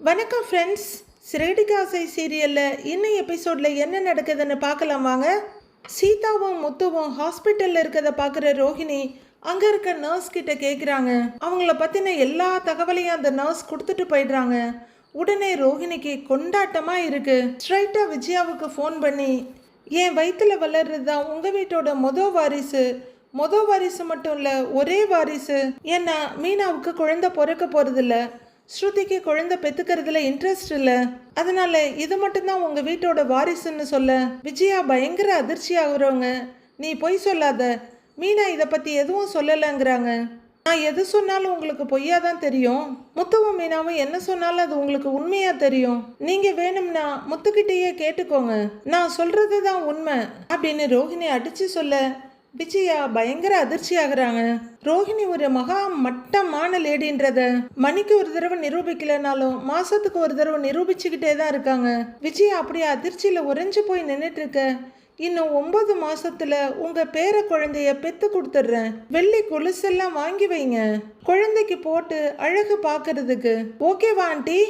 வணக்கம் ஃப்ரெண்ட்ஸ். சிறகடிக்க ஆசை சீரியலில் இன்னும் எபிசோடில் என்ன நடக்குதுன்னு பார்க்கலாம் வாங்க. சீதாவும் முத்துவும் ஹாஸ்பிட்டலில் இருக்கிறத பார்க்குற ரோஹிணி அங்கே இருக்க நர்ஸ் கிட்ட கேட்குறாங்க. அவங்கள பற்றின எல்லா தகவலையும் அந்த நர்ஸ் கொடுத்துட்டு போயிடுறாங்க. உடனே ரோஹிணிக்கு கொண்டாட்டமாக இருக்குது. ஸ்ட்ரைட்டாக விஜயாவுக்கு ஃபோன் பண்ணி, என் வயிற்றில் வளர்றது தான் உங்கள் வீட்டோட மொதல் வாரிசு மட்டும் இல்லை, ஒரே வாரிசு. ஏன்னா மீனாவுக்கு குழந்தை பிறக்க போகிறதில்ல, ஸ்ருதிக்கு குழந்தை பெத்துக்கிறதுல இன்ட்ரெஸ்ட் இல்லை, அதனால இது மட்டும்தான் உங்க வீட்டோட வாரிசுன்னு சொல்ல விஜயா பயங்கர அதிர்ச்சி ஆகுறவங்க. நீ பொய் சொல்லாத, மீனா இதை பத்தி எதுவும் சொல்லலைங்கிறாங்க. நான் எது சொன்னாலும் உங்களுக்கு பொய்யா தான் தெரியும். முத்துவும் மீனாவும் என்ன சொன்னாலும் அது உங்களுக்கு உண்மையா தெரியும். நீங்க வேணும்னா முத்துக்கிட்டேயே கேட்டுக்கோங்க, நான் சொல்றது தான் உண்மை அப்படின்னு ரோஹிணி அடிச்சு சொல்ல விஜயா பயங்கர அதிர்ச்சி ஆகுறாங்க. ரோஹிணி ஒரு மகா மட்டமான லேடின்றத மணிக்கு ஒரு தடவை நிரூபிக்கலனாலும் மாசத்துக்கு ஒரு தடவை நிரூபிச்சுக்கிட்டே தான் இருக்காங்க. விஜயா அப்படியே அதிர்ச்சியில உறைஞ்சு போய் நின்றுட்டு இருக்க. இன்னும் 9 மாசத்துல உங்க பேர குழந்தைய பெத்து கொடுத்துடுறேன், வெள்ளி கொலுசெல்லாம் வாங்கி வைங்க, குழந்தைக்கு போட்டு அழகு பாக்குறதுக்கு ஓகேவா ஆண்டி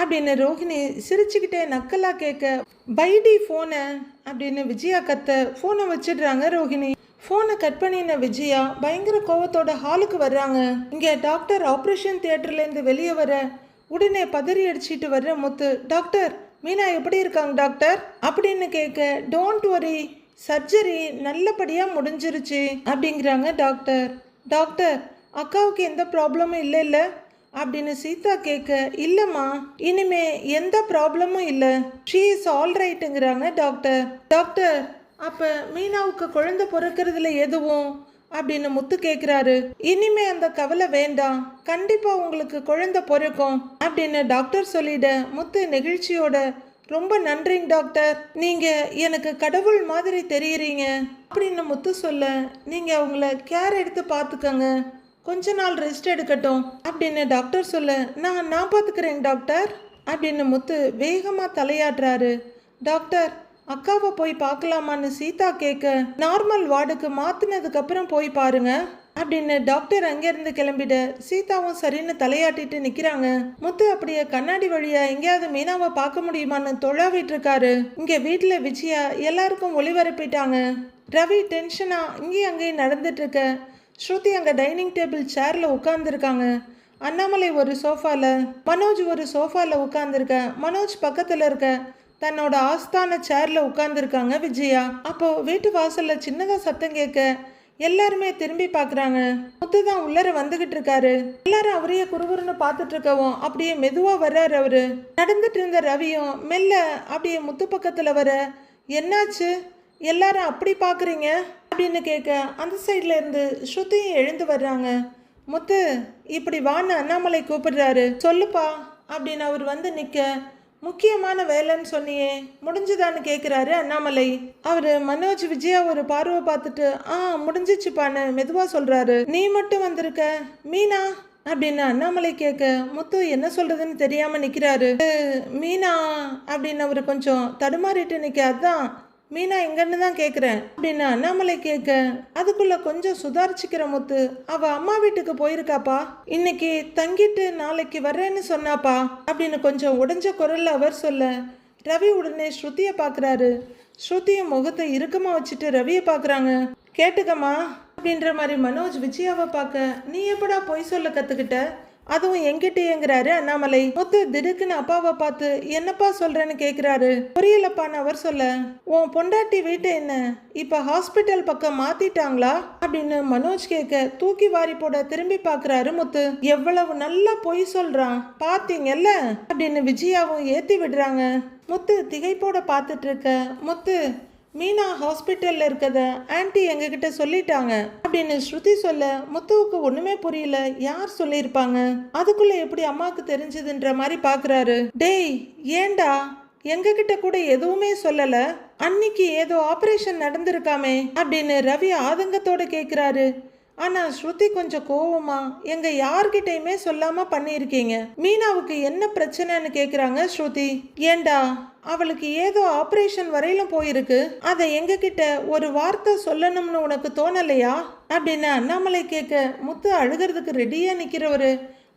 அப்படின்னு ரோஹிணி சிரிச்சுக்கிட்டே நக்கலா கேட்க, பைடி போனை அப்படின்னு விஜயா கத்த போனை வச்சிடுறாங்க ரோஹிணி. ஃபோனை கட் பண்ணின விஜயா பயங்கர கோவத்தோட ஹாலுக்கு வர்றாங்க. இங்கே டாக்டர் ஆப்ரேஷன் தியேட்டர்லேருந்து வெளியே வர உடனே பதறி அடிச்சிட்டு வர்ற முத்து, டாக்டர் மீனா எப்படி இருக்காங்க டாக்டர் அப்படின்னு கேட்க, டோன்ட் வரி, சர்ஜரி நல்லபடியாக முடிஞ்சிருச்சு அப்படிங்கிறாங்க டாக்டர். டாக்டர் அக்காவுக்கு எந்த ப்ராப்ளமும் இல்லை அப்படின்னு சீதா கேட்க, இல்லைம்மா இனிமே எந்த ப்ராப்ளமும் இல்லை, ஷீ இஸ் ஆல் ரைட்டுங்கிறாங்க டாக்டர். டாக்டர் அப்போ மீனாவுக்கு குழந்தை பிறக்கிறதுல எதுவும் அப்படின்னு முத்து கேட்குறாரு. இனிமே அந்த கவலை வேண்டாம், கண்டிப்பாக உங்களுக்கு குழந்தை பிறக்கும் அப்படின்னு டாக்டர் சொல்லிட முத்து நெகிழ்ச்சியோட, ரொம்ப நன்றிங்க டாக்டர், நீங்கள் எனக்கு கடவுள் மாதிரி தெரியுறீங்க அப்படின்னு முத்து சொல்ல, நீங்கள் அவங்கள கேர் எடுத்து பார்த்துக்கங்க, கொஞ்ச நாள் ரெஸ்ட் எடுக்கட்டும் அப்படின்னு டாக்டர் சொல்ல, நான் பார்த்துக்கிறேங்க டாக்டர் அப்படின்னு முத்து வேகமாக தலையாடுறாரு. டாக்டர் அக்காவை போய் பார்க்கலாமான்னு சீதா கேட்க, நார்மல் வார்டுக்கு மாற்றினதுக்கு அப்புறம் போய் பாருங்க அப்படின்னு டாக்டர் அங்கேருந்து கிளம்பிட சீதாவும் சரின்னு தலையாட்டிட்டு நிற்கிறாங்க. முத்து அப்படியே கண்ணாடி வழியா எங்கேயாவது மீனாவை பார்க்க முடியுமான்னு தொழாவிட்டு இருக்காரு. இங்கே வீட்டில் விஜயா எல்லாருக்கும் ஒளிபரப்பிட்டாங்க. ரவி டென்ஷனா இங்கேயும் அங்கேயும் நடந்துட்டு இருக்க. ஸ்ருதி அங்கே டைனிங் டேபிள் சேரில் உட்காந்துருக்காங்க. அண்ணாமலை ஒரு சோஃபாவில், மனோஜ் ஒரு சோஃபாவில் உட்காந்துருக்க. மனோஜ் பக்கத்தில் இருக்க தன்னோட ஆஸ்தான சேர்ல உட்கார்ந்துருக்காங்க விஜயா. அப்போ வீட்டு வாசல்ல சின்னதா சத்தம் கேட்க எல்லாருமே திரும்பி பார்க்குறாங்க. முத்து தான் உள்ளர வந்துகிட்டு இருக்காரு. எல்லாரும் அவரையே குறுகுறுன்னு பார்த்துட்டு இருக்கவும் அப்படியே மெதுவா வர்றாரு அவரு. நடந்துட்டு இருந்த ரவியும் மெல்ல அப்படியே முத்து பக்கத்துல வர, என்னாச்சு எல்லாரும் அப்படி பார்க்குறீங்க அப்படின்னு கேட்க அந்த சைட்ல இருந்து ஸ்ருதியும் எழுந்து வர்றாங்க. முத்து இப்படி வான்னு அண்ணாமலை கூப்பிடுறாரு, சொல்லுப்பா அப்படின்னு அவர் வந்து நிற்க, முக்கியமான வேலைன்னு சொன்னியே முடிஞ்சுதான்னு கேட்குறாரு அண்ணாமலை. அவர் மனோஜ் விஜயா ஒரு பார்வை பார்த்துட்டு முடிஞ்சிச்சுப்பான்னு மெதுவாக சொல்கிறாரு. நீ மட்டும் வந்திருக்க, மீனா அப்படின்னு அண்ணாமலை கேட்க முத்து என்ன சொல்கிறதுன்னு தெரியாமல் நிற்கிறாரு. மீனா அப்படின்னு அவர் கொஞ்சம் தடுமாறிட்டு நிற்க, அதான் மீனா எங்கன்னு தான் கேட்குறேன் அப்படின்னு அண்ணாமலை கேட்க, அதுக்குள்ள கொஞ்சம் சுதாரிச்சுக்கிற முத்து, அவ அம்மா வீட்டுக்கு போயிருக்காப்பா, இன்னைக்கு தங்கிட்டு நாளைக்கு வர்றேன்னு சொன்னாப்பா அப்படின்னு கொஞ்சம் உடைஞ்ச குரல்ல அவர் சொல்ல, ரவி உடனே ஸ்ருதியை பார்க்குறாரு. ஸ்ருதியை முகத்தை இறுக்கமா வச்சுட்டு ரவியை பார்க்குறாங்க. கேட்டுக்கம்மா அப்படின்ற மாதிரி மனோஜ் விஜயாவை பார்க்க, நீ எப்படா பொய் சொல்ல கற்றுக்கிட்ட, அதுவும் எங்கிட்டேங்கிறாரு அண்ணாமலை. முத்து திடுக்குன்னு அப்பாவை பார்த்து என்னப்பா சொல்றேன்னு கேட்குறாரு. புரியலப்பான்னு அவர் சொல்ல, உன் பொண்டாட்டி வீட்டை என்ன இப்ப ஹாஸ்பிட்டல் பக்கம் மாத்திட்டாங்களா அப்படின்னு மனோஜ் கேட்க தூக்கி வாரி போட திரும்பி பார்க்குறாரு முத்து. எவ்வளவு நல்லா பொய் சொல்றான் பாத்தீங்கல்ல அப்படின்னு விஜயாவும் ஏத்தி விடுறாங்க. முத்து திகைப்போட பார்த்துட்டு இருக்க, முத்து மீனா ஹாஸ்பிட்டலில் இருக்கத ஆன்டி எங்ககிட்ட சொல்லிட்டாங்க அப்படின்னு ஸ்ருதி சொல்ல முத்துவுக்கு ஒன்றுமே புரியல, யார் சொல்லியிருப்பாங்க, அதுக்குள்ள எப்படி அம்மாவுக்கு தெரிஞ்சதுன்ற மாதிரி பார்க்குறாரு. டேய் ஏண்டா எங்ககிட்ட கூட எதுவுமே சொல்லலை, அன்னைக்கு ஏதோ ஆப்ரேஷன் நடந்திருக்காமே அப்படின்னு ரவி ஆதங்கத்தோட கேட்குறாரு. ஆனால் ஸ்ருதி கொஞ்சம் கோவமா, எங்க யார்கிட்டையுமே சொல்லாம பண்ணியிருக்கீங்க, மீனாவுக்கு என்ன பிரச்சனைன்னு கேட்குறாங்க ஸ்ருதி. ஏண்டா அவளுக்கு ஏதோ ஆப்ரேஷன் வரையிலும் போயிருக்கு, அதை எங்ககிட்ட ஒரு வார்த்தை சொல்லணும்னு உனக்கு தோணலையா அப்படின்னு அண்ணாமலை கேட்க முத்து அழுகிறதுக்கு ரெடியாக நிற்கிறவரு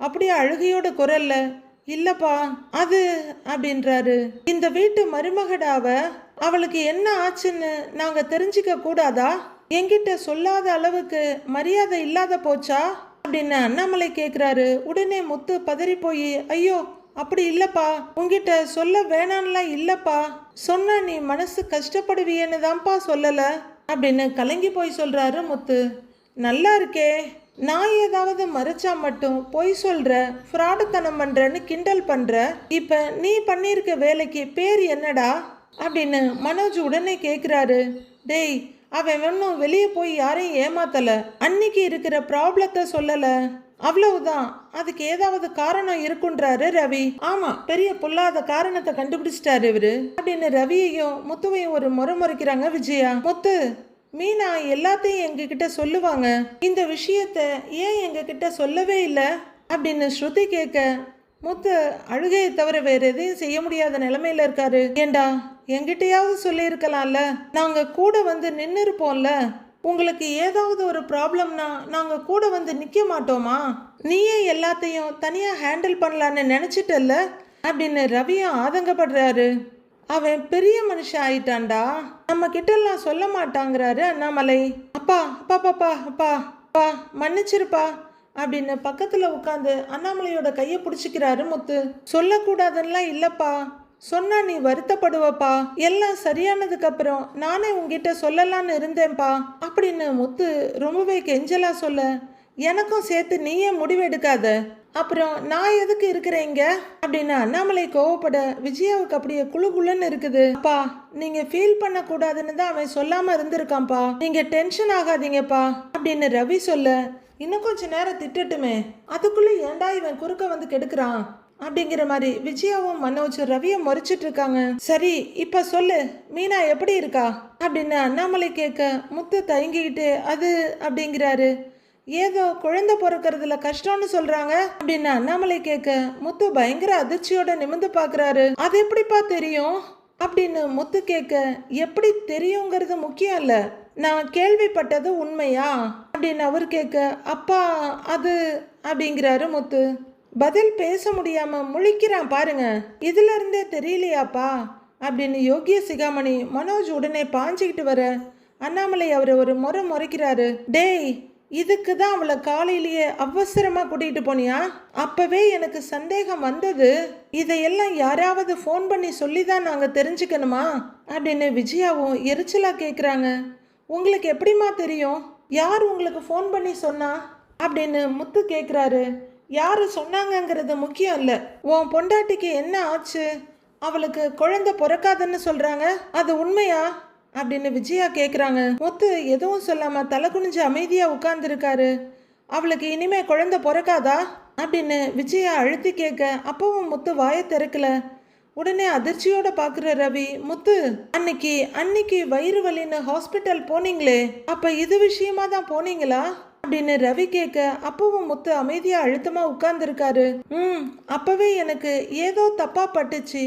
அப்படியே அழுகையோட குரல்ல, இல்லப்பா அது அப்படின்றாரு. இந்த வீட்டு மருமகடாவ அவளுக்கு என்ன ஆச்சுன்னு நாங்க தெரிஞ்சுக்க கூடாதா? என்கிட்ட சொல்லாத அளவுக்கு மரியாதை இல்லாத போச்சா அப்படின்னு அண்ணாமலை கேக்குறாரு. உடனே முத்து பதறி போய், ஐயோ அப்படி இல்லப்பா, உங்ககிட்ட சொல்ல வேணான்லாம் இல்லப்பா, சொன்னா நீ மனசு கஷ்டப்படுவியன்னு தான்ப்பா சொல்லல அப்படின்னு கலங்கி போய் சொல்றாரு முத்து. நல்லா இருக்கே, நான் ஏதாவது மறைச்சா மட்டும் பொய் சொல்ற, ஃப்ராடுத்தனம் பண்றன்னு கிண்டல் பண்ற, இப்ப நீ பண்ணிருக்க வேலைக்கு பேர் என்னடா அப்படின்னு மனோஜ் உடனே கேக்குறாரு. டேய், அவன் ஒன்றும் வெளியே போய் யாரையும் ஏமாத்தல, அன்னைக்கு இருக்கிற ப்ராப்ளத்தை சொல்லல, அவ்வளவுதான். அதுக்கு ஏதாவது காரணம் இருக்குன்றாரு ரவி. ஆமா, பெரிய பொல்லாத காரணத்தை கண்டுபிடிச்சிட்டாரு இவரு அப்படின்னு ரவியையும் முத்துவையும் ஒரு முறை முறைக்கிறாங்க விஜயா. முத்து, மீனா எல்லாத்தையும் எங்ககிட்ட சொல்லுவாங்க, இந்த விஷயத்த ஏன் எங்ககிட்ட சொல்லவே இல்லை அப்படின்னு ஸ்ருதி கேட்க, முத்து அழுகையை தவிர வேற எதையும் செய்ய முடியாத நிலைமையில இருக்காரு. ஏண்டா, என்கிட்டயாவது சொல்லியிருக்கலாம்ல, நாங்க கூட வந்து நின்று இருப்போம்ல, உங்களுக்கு ஏதாவது ஒரு ப்ராப்ளம்னா நாங்க கூட வந்து நிக்க மாட்டோமா? நீயே எல்லாத்தையும் தனியா ஹேண்டில் பண்ணலான்னு நினைச்சிட்டல்ல அப்படின்னு ரவியும் ஆதங்கப்படுறாரு. அவன் பெரிய மனுஷன் ஆயிட்டான்டா, நம்ம கிட்ட எல்லாம் சொல்ல மாட்டாங்கிறாரு அண்ணாமலை. அப்பா அப்பா பாப்பா அப்பா அப்பா மன்னிச்சிருப்பா அப்படின்னு பக்கத்துல உட்காந்து அண்ணாமலையோட கையை பிடிச்சிக்கிறாரு முத்து. சொல்லக்கூடாதுன்னா இல்லப்பா, சொன்னா நீ வருத்தப்படுவப்பா, எல்லாம் சரியானதுக்கு அப்புறம் நானே உங்ககிட்ட சொல்லலான்னு இருந்தேன்ப்பா அப்படின்னு முத்து ரொம்பவே கெஞ்சலா சொல்ல, எனக்கும் சேர்த்து நீயே முடிவெடுக்காத, அப்புறம் நான் எதுக்கு இருக்கிறேங்க அப்படின்னு அண்ணாமலை கோவப்பட, விஜயாவுக்கு அப்படியே குழுன்னு இருக்குது. அப்பா, நீங்க ஃபீல் பண்ண கூடாதுன்னு தான் அவன் சொல்லாம இருந்திருக்கான்ப்பா, நீங்க டென்ஷன் ஆகாதீங்கப்பா அப்படின்னு ரவி சொல்ல, இன்னும் கொஞ்ச நேரம் திட்டட்டுமே, அதுக்குள்ள ஏண்டா இவன் குறுக்க வந்து கெடுக்கிறான் அப்படிங்கிற மாதிரி விஜயாவும் மனோஜ் ரவியை முறைச்சிட்டு இருக்காங்க. சரி, இப்ப சொல்லு, மீனா எப்படி இருக்கா அப்படின்னு அண்ணாமலை கேட்க, முத்து தயங்கிக்கிட்டு அது அப்படிங்கிறாரு. ஏதோ குழந்தை பிறக்கிறதுல கஷ்டம்னு சொல்றாங்க அப்படின்னு அண்ணாமலை கேட்க, முத்து பயங்கர அதிர்ச்சியோட நிமிந்து பாக்குறாரு. அது எப்படிப்பா தெரியும் அப்படின்னு முத்து கேட்க, எப்படி தெரியுங்கிறது முக்கியம் இல்ல, நான் கேள்விப்பட்டது உண்மையா அப்படின்னு அவர் கேட்க, அப்பா அது அப்படிங்கிறாரு முத்து. பதில் பேச முடியாம முழிக்கிறான் பாருங்க, இதுல இருந்தே தெரியலையாப்பா அப்படின்னு யோகிய சிகாமணி மனோஜ் உடனே பாஞ்சுக்கிட்டு வர, அண்ணாமலை அவரை ஒரு முறை முறைக்கிறாரு. டேய், இதுக்கு தான் அவளை காலையிலேயே அவசரமா கூட்டிகிட்டு போனியா? அப்பவே எனக்கு சந்தேகம் வந்தது, இதையெல்லாம் யாராவது ஃபோன் பண்ணி சொல்லி தான் நாங்கள் தெரிஞ்சுக்கணுமா அப்படின்னு விஜயாவும் எரிச்சலா கேட்குறாங்க. உங்களுக்கு எப்படிமா தெரியும், யார் உங்களுக்கு ஃபோன் பண்ணி சொன்னா அப்படின்னு முத்து கேட்குறாரு. யாரு சொன்னாங்கங்கிறது முக்கியம் இல்லை, உன் பொண்டாட்டிக்கு என்ன ஆச்சு, அவளுக்கு குழந்தை பிறக்காதுன்னு சொல்றாங்க, அது உண்மையா அப்படின்னு விஜயா கேட்குறாங்க. முத்து எதுவும் சொல்லாம தலை குனிஞ்சு அமைதியா உட்கார்ந்துருக்காரு. அவளுக்கு இனிமே குழந்தை பிறக்காதா அப்படின்னு விஜயா அழுத்தி கேட்க, அப்பவும் முத்து வாயை திறக்கல. உடனே அதிர்ச்சியோட பாக்குற ரவி, முத்து அன்னைக்கு வயிறு வலின்னு ஹாஸ்பிட்டல் போனீங்களே, அப்ப இது விஷயமா தான் போனீங்களா அப்படின்னு ரவி கேட்க, அப்பவும் முத்து அமைதியா அழுத்தமா உட்கார்ந்துருக்காரு. அப்பவே எனக்கு ஏதோ தப்பா பட்டுச்சு,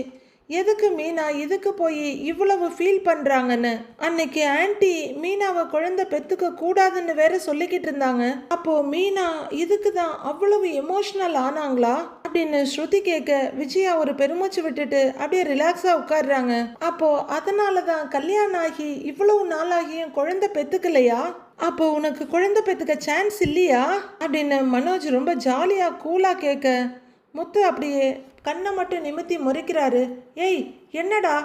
எதுக்கு மீனா இதுக்கு போய் இவ்வளவு ஃபீல் பண்றாங்கன்னு. அன்னைக்கு ஆன்ட்டி மீனாவை குழந்தை பெத்துக்க கூடாதுன்னு வேற சொல்லிக்கிட்டு இருந்தாங்க, அப்போ மீனா இதுக்கு தான் அவ்வளவு எமோஷனல் ஆனாங்களா அப்படின்னு ஸ்ருதி கேட்க, விஜயா ஒரு பெருமூச்சு விட்டுட்டு அப்படியே ரிலாக்ஸா உட்காடுறாங்க. அப்போ அதனாலதான் கல்யாணம் ஆகி இவ்வளவு நாளாகியும் குழந்தை பெத்துக்கலையா, அப்போ உனக்கு குழந்தை பெத்துக்க சான்ஸ் இல்லையா அப்படின்னு மனோஜ் ரொம்ப ஜாலியா கூலா கேட்க, முத்து அப்படியே கண்ணை மட்டும் நிமித்தி முறைக்கிறாரு. ஏய், என்னடா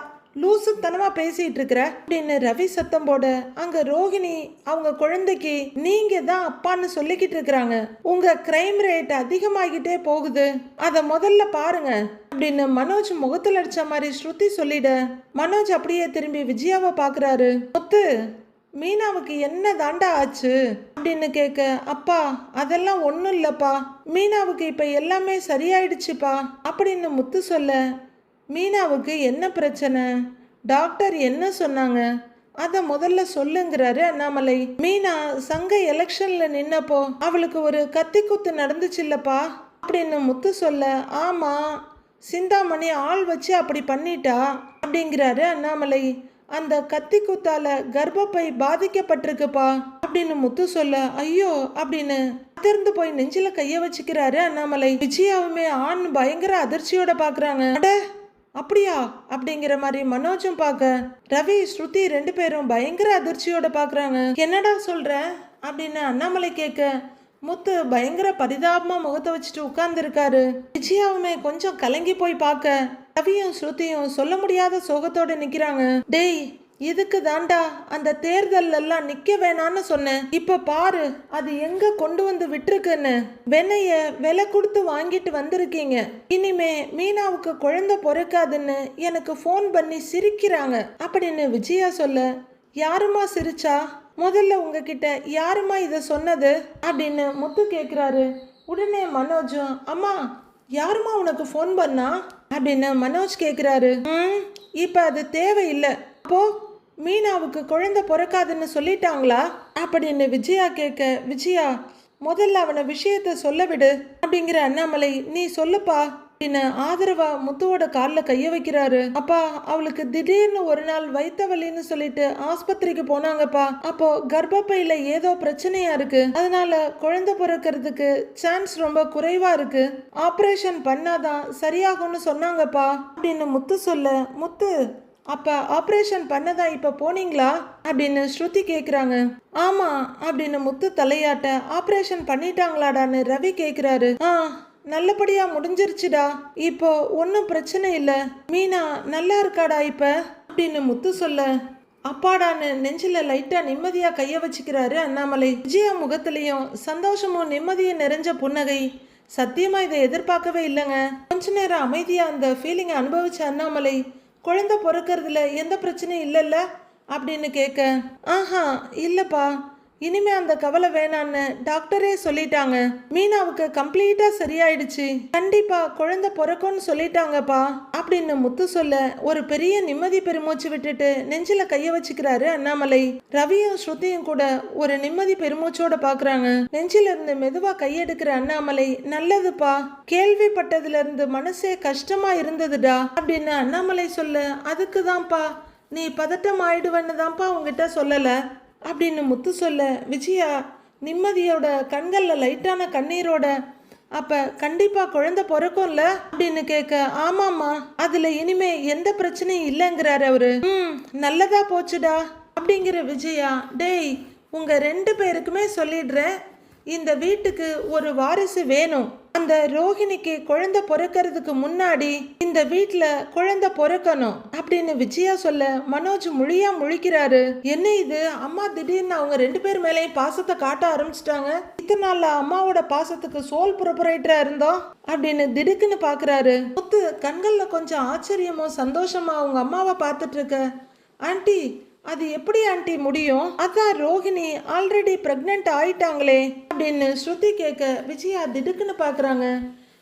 லூசுத்தனமா பேசிட்டு இருக்கிற அப்படின்னு ரவி சத்தம் போட, அங்க ரோஹிணி அவங்க குழந்தைக்கு நீங்க தான் அப்பான்னு சொல்லிக்கிட்டு இருக்கிறாங்க, உங்க கிரைம் ரேட் அதிகமாகிட்டே போகுது, அத முதல்ல பாருங்க அப்படின்னு மனோஜ் முகத்தில் அடிச்ச மாதிரி ஸ்ருதி சொல்லிட, மனோஜ் அப்படியே திரும்பி விஜயாவை பாக்குறாரு. முத்து, மீனாவுக்கு என்ன தாண்டா ஆச்சு அப்படின்னு கேட்க, அப்பா அதெல்லாம் ஒன்றும் இல்லப்பா, மீனாவுக்கு இப்போ எல்லாமே சரியாயிடுச்சுப்பா அப்படின்னு முத்து சொல்ல, மீனாவுக்கு என்ன பிரச்சனை, டாக்டர் என்ன சொன்னாங்க, அதை முதல்ல சொல்லுங்கிறாரு அண்ணாமலை. மீனா சங்க எலெக்ஷன்ல நின்னப்போ அவளுக்கு ஒரு கத்தி குத்து நடந்துச்சு இல்லப்பா அப்படின்னு முத்து சொல்ல, ஆமா, சிந்தாமணி ஆள் வச்சு அப்படி பண்ணிட்டா அப்படிங்கிறாரு அண்ணாமலை. அந்த கத்தி குத்தால கர்ப்பப்பை பாதிக்கப்பட்டிருக்குப்பா அப்படின்னு முத்து சொல்ல ஐயோ அப்படின்னு அதிர்ந்து போய் நெஞ்சில கைய வச்சுக்கிறாரு அண்ணாமலை. விஜயாவுமே ஆண் பயங்கர அதிர்ச்சியோட பாக்குறாங்க. அட அப்படியா அப்படிங்கிற மாதிரி மனோஜும் பார்க்க ரவி ஸ்ருதி 2 பேரும் பயங்கர அதிர்ச்சியோட பாக்குறாங்க. என்னடா சொல்ற அப்படின்னு அண்ணாமலை கேட்க முத்து பயங்கர பரிதாபமா முகத்தை வச்சுட்டு உட்கார்ந்து இருக்காரு. விஜயாவுமே கொஞ்சம் கலங்கி போய் பார்க்க ரவியும் ஸ்ருதியும் சொல்ல முடியாத சோகத்தோட நிக்கிறாங்க. டேய் இதுக்கு தாண்டா அந்த தேர்தல் எல்லாம் நிக்க வேணான்னு சொன்னேன். இப்ப பாரு அது எங்க கொண்டு வந்து விட்டுருக்குன்னு. வெண்ணைய விலை கொடுத்து வாங்கிட்டு வந்திருக்கீங்க. இனிமே மீனாவுக்கு குழந்தை பிறக்காதுன்னு எனக்கு ஃபோன் பண்ணி சிரிக்கிறாங்க அப்படின்னு விஜயா சொல்ல யாருமா சிரிச்சா? முதல்ல உங்ககிட்ட யாருமா இதை சொன்னது அப்படின்னு முத்து கேட்குறாரு. உடனே மனோஜும் அம்மா யாருமா உனக்கு ஃபோன் பண்ணா அப்படின்னு மனோஜ் கேட்குறாரு. இப்போ அது தேவையில்லை. அப்போ மீனாவுக்கு குழந்தை பிறக்காதுன்னு சொல்லிட்டாங்களா அப்படின்னு விஜயா கேட்க விஜயா முதல்ல அவனை விஷயத்த சொல்ல விடு அப்படிங்கிற அண்ணாமலை நீ சொல்லுப்பா அப்படின்னு ஆதரவா முத்துவோட காலில் கைய வைக்கிறாரு. அப்பா அவளுக்கு திடீர்னு ஒரு நாள் வயித்த வலின்னு சொல்லிட்டு ஆஸ்பத்திரிக்கு போனாங்கப்பா. அப்போ கர்ப்பப்பையில ஏதோ பிரச்சனையா இருக்கு. அதனால குழந்தை பிறக்கிறதுக்கு சான்ஸ் ரொம்ப குறைவா இருக்கு. ஆப்ரேஷன் பண்ணாதான் சரியாகும்னு சொன்னாங்கப்பா அப்படின்னு முத்து சொல்ல முத்து அப்ப ஆப்ரேஷன் பண்ணதா இப்ப போனீங்களா அப்படின்னு ஸ்ருதி கேக்குறாங்க. ஆமா அப்படின்னு முத்து தலையாட்ட ஆப்ரேஷன் பண்ணிட்டாங்களாடான்னு ரவி கேக்குறாரு. நல்லபடியா முடிஞ்சிருச்சுடா. இப்போ ஒன்னும் பிரச்சனை இல்ல. மீனா நல்லா இருக்காடா இப்ப அப்படின்னு முத்து சொல்ல அப்பாடான்னு நெஞ்சில லைட்டா நிம்மதியா கைய வச்சுக்கிறாரு அண்ணாமலை. விஜயா முகத்திலையும் சந்தோஷமும் நிம்மதியும் நிறைஞ்ச புன்னகை. சத்தியமா இதை எதிர்பார்க்கவே இல்லைங்க. கொஞ்ச நேரம் அமைதியா அந்த ஃபீலிங்கை அனுபவிச்ச அண்ணாமலை குழந்தை பிறக்கிறதுல எந்த பிரச்சனையும் இல்லைல்ல அப்படின்னு கேட்க ஆஹா இல்லப்பா இனிமே அந்த கவலை வேணான்னு டாக்டரே சொல்லிட்டாங்க. மீனாவுக்கு கம்ப்ளீட்டா சரியாயிடுச்சு. கண்டிப்பா குழந்தை பிறக்கும்னு சொல்லிட்டாங்கப்பா அப்படின்னு முத்து சொல்ல ஒரு பெரிய நிம்மதி பெருமூச்சு விட்டுட்டு நெஞ்சில கைய வச்சுக்கிறாரு அண்ணாமலை. ரவியும் ஸ்ருதியும் கூட ஒரு நிம்மதி பெருமூச்சோட பாக்குறாங்க. நெஞ்சில இருந்து மெதுவா கையெடுக்கிற அண்ணாமலை நல்லதுப்பா கேள்விப்பட்டதுல இருந்து மனசே கஷ்டமா இருந்ததுடா அப்படின்னு அண்ணாமலை சொல்ல அதுக்குதான்ப்பா நீ பதட்டம் ஆயிடுவன்னு தான்ப்பா உங்ககிட்ட சொல்லல அப்படின்னு முத்து சொல்ல விஜயா நிம்மதியோட கண்கள்ல லைட்டான கண்ணீரோட அப்ப கண்டிப்பா குழந்தை பிறக்கும்ல அப்படின்னு கேட்க ஆமாம்மா அதுல இனிமே எந்த பிரச்சனையும் இல்லைங்கிறாரு அவரு. நல்லதா போச்சுடா அப்படிங்கிற விஜயா டேய் உங்க 2 பேருக்குமே சொல்லிடுறேன் இந்த வீட்டுக்கு ஒரு வாரிசு வேணும். அந்த ரோஹிணிக்கு குழந்தை பிறக்கிறதுக்கு முன்னாடி இந்த வீட்டுல குழந்தை பிறக்கணும் அப்படின்னு விஜயா சொல்ல மனோஜ் முழியா முழிக்கிறாரு. என்ன இது அம்மா திடீர்னு அவங்க 2 பேர் மேலேயும் பாசத்தை காட்ட ஆரம்பிச்சிட்டாங்க. இத்தனை நாள்ல அம்மாவோட பாசத்துக்கு சோல் ப்ரொபரேட்டரா இருந்தோம் அப்படின்னு திடுக்குன்னு பாக்குறாரு. முத்து கண்கள்ல கொஞ்சம் ஆச்சரியமும் சந்தோஷமா அவங்க அம்மாவை பார்த்துட்டு இருக்க ஆண்டி அது எப்படி ஆண்டி முடியும்? அதான் ரோஹிணி ஆல்ரெடி பிரெக்னென்ட் ஆயிட்டாங்களே அப்படின்னு ஸ்ருதி கேட்க விஜயா திடுக்குன்னு பாக்குறாங்க.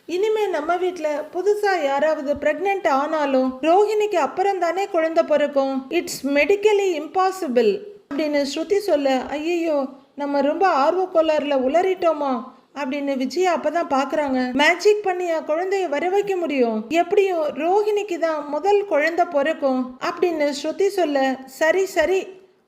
இனிமே நம்ம வீட்டுல புதுசா யாராவது பிரெக்னென்ட் ஆனாலும் ரோஹிணிக்கு அப்புறம் தானே குழந்தை பிறக்கும். இட்ஸ் மெடிக்கலி இம்பாசிபிள் அப்படின்னு ஸ்ருதி சொல்ல ஐயோ நம்ம ரொம்ப ஆர்வ கோளாறுல உளறிட்டோமா அப்படின்னு விஜயா அப்பதான் பாக்குறாங்க. மேஜிக் பண்ணியா குழந்தைய வர வைக்க முடியும்? எப்படியும் ரோஹிணிக்கு தான் முதல் குழந்தை பிறக்கும் அப்படின்னு ஸ்ருதி சொல்ல சரி சரி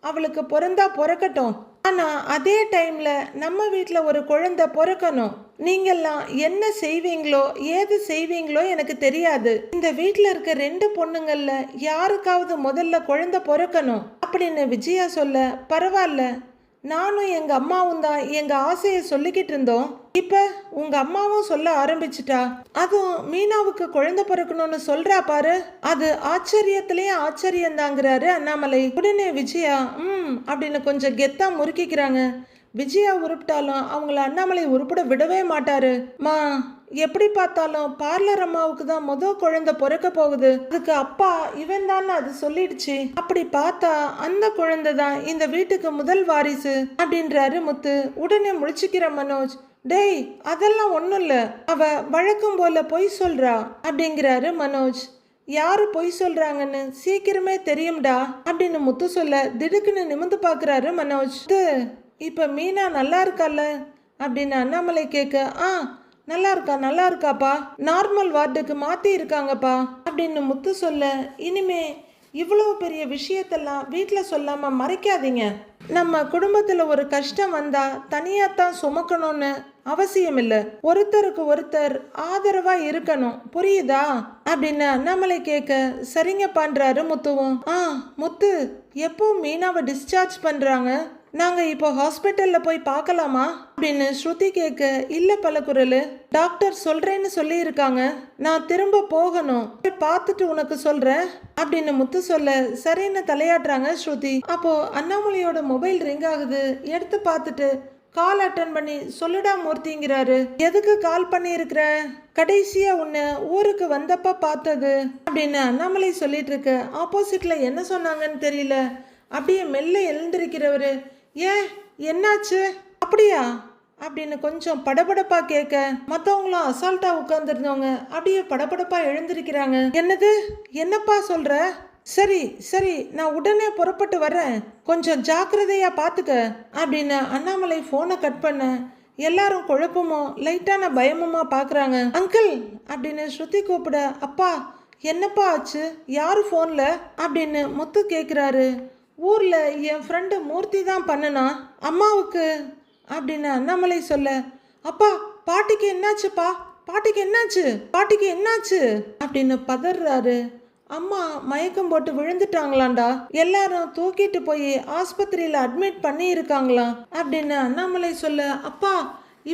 அவளுக்கு பிறந்தா பிறக்கட்டும். ஆனா அதே டைம்ல நம்ம வீட்டுல ஒரு குழந்தை பிறக்கணும். நீங்கெல்லாம் என்ன செய்வீங்களோ ஏது செய்வீங்களோ எனக்கு தெரியாது. இந்த வீட்டுல இருக்க 2 பொண்ணுங்கள்ல யாருக்காவது முதல்ல குழந்தை பிறக்கணும் அப்படின்னு விஜயா சொல்ல பரவாயில்ல நானும் எங்க அம்மாவும் தான் எங்க ஆசையை சொல்லிக்கிட்டு இருந்தோம். இப்ப உங்க அம்மாவும் சொல்ல ஆரம்பிச்சுட்டா. அதுவும் மீனாவுக்கு குழந்தை பிறக்கணும்னு சொல்றா பாரு அது ஆச்சரியத்திலேயே ஆச்சரியம் தாங்கிறாரு அண்ணாமலை. உடனே விஜயா அப்படின்னு கொஞ்சம் கெத்தா முறுக்கிக்கிறாங்க. விஜயா உருப்பிட்டாலும் அவங்கள அண்ணாமலை உருப்பிட விடவே மாட்டாரு. மா எப்படி பார்த்தாலும் பார்லர் அம்மாவுக்கு தான் முதல் குழந்தை பிறக்க போகுது. அதுக்கு அப்பா இவன் தான் அது சொல்லிடுச்சு. அப்படி பார்த்தா அந்த குழந்தை தான் இந்த வீட்டுக்கு முதல் வாரிசு அப்படின்றாரு முத்து. உடனே முழிச்சுக்கிற மனோஜ் டேய் அதெல்லாம் ஒன்றும் இல்லை அவ வழக்கம் போல பொய் சொல்றா அப்படிங்கிறாரு மனோஜ். யாரு பொய் சொல்றாங்கன்னு சீக்கிரமே தெரியும்டா அப்படின்னு முத்து சொல்ல திடுக்குன்னு நிமிந்து பாக்குறாரு மனோஜ். இப்ப மீனா நல்லா இருக்கால அப்படின்னு அண்ணாமலை கேட்க நல்லா இருக்காப்பா நார்மல் வார்டுக்கு மாத்தி இருக்காங்கப்பா அப்படின்னு முத்து சொல்ல இனிமே இவ்வளோ பெரிய விஷயத்தெல்லாம் வீட்டில் சொல்லாமல் மறைக்காதீங்க. நம்ம குடும்பத்தில் ஒரு கஷ்டம் வந்தால் தனியாகத்தான் சுமக்கணும்னு அவசியம் இல்லை. ஒருத்தருக்கு ஒருத்தர் ஆதரவாக இருக்கணும், புரியுதா அப்படின்னு நம்மளை கேட்க சரிங்க பண்றாரு முத்துவும். முத்து, எப்போ மீனாவை டிஸ்சார்ஜ் பண்ணுறாங்க? நாங்கள் இப்போ ஹாஸ்பிட்டலில் போய் பார்க்கலாமா அப்படின்னு ஸ்ருதி கேட்க, இல்லை பலகுரல், டாக்டர் சொல்கிறேன்னு சொல்லியிருக்காங்க, நான் திரும்ப போகணும், போய் பார்த்துட்டு உனக்கு சொல்கிறேன் அப்படின்னு முத்து சொல்ல சரின்னு தலையாட்டுறாங்க ஸ்ருதி. அப்போ அண்ணாமலையோட மொபைல் ரிங் ஆகுது. எடுத்து பார்த்துட்டு கால் அட்டன் பண்ணி, சொல்லுடா மூர்த்திங்கிறாரு. எதுக்கு கால் பண்ணியிருக்கிற? கடைசியா உன்னை ஊருக்கு வந்தப்ப பார்த்தது அப்படின்னு அண்ணாமலை சொல்லிட்டு இருக்க. ஆப்போசிட்ல என்ன சொன்னாங்கன்னு தெரியல. அப்படியே மெல்ல எழுந்திருக்கிறவரு, ஏன் என்னாச்சு அப்படியா அப்படின்னு கொஞ்சம் படபடப்பா கேட்க, மற்றவங்களும் அசால்ட்டா உட்கார்ந்துருந்தவங்க அப்படியே படபடப்பா எழுந்திருக்கிறாங்க. என்னது, என்னப்பா சொல்ற? சரி சரி, நான் உடனே புறப்பட்டு வரேன், கொஞ்சம் ஜாக்கிரதையா பார்த்துக்க அப்படின்னு அண்ணாமலை ஃபோனை கட் பண்ண எல்லாரும் குழப்பமும் லைட்டான பயமுமா பார்க்குறாங்க. அங்கிள் அப்படின்னு ஸ்ருதி கூப்பிட, அப்பா என்னப்பா ஆச்சு, யாரு ஃபோனில் அப்படின்னு முத்து கேட்குறாரு. ஊரில் என் ஃப்ரெண்டு மூர்த்தி தான் பண்ணனா அம்மாவுக்கு அப்படின்னு அண்ணாமலை சொல்ல, அப்பா பாட்டிக்கு என்னாச்சுப்பா, பாட்டிக்கு என்னாச்சு, பாட்டிக்கு என்னாச்சு அப்படின்னு பதறாரு. அம்மா மயக்கம் போட்டு விழுந்துட்டாங்களாண்டா, எல்லாரும் தூக்கிட்டு போய் ஆஸ்பத்திரியில் அட்மிட் பண்ணி இருக்காங்களாம் அப்படின்னு அண்ணாமலை சொல்ல, அப்பா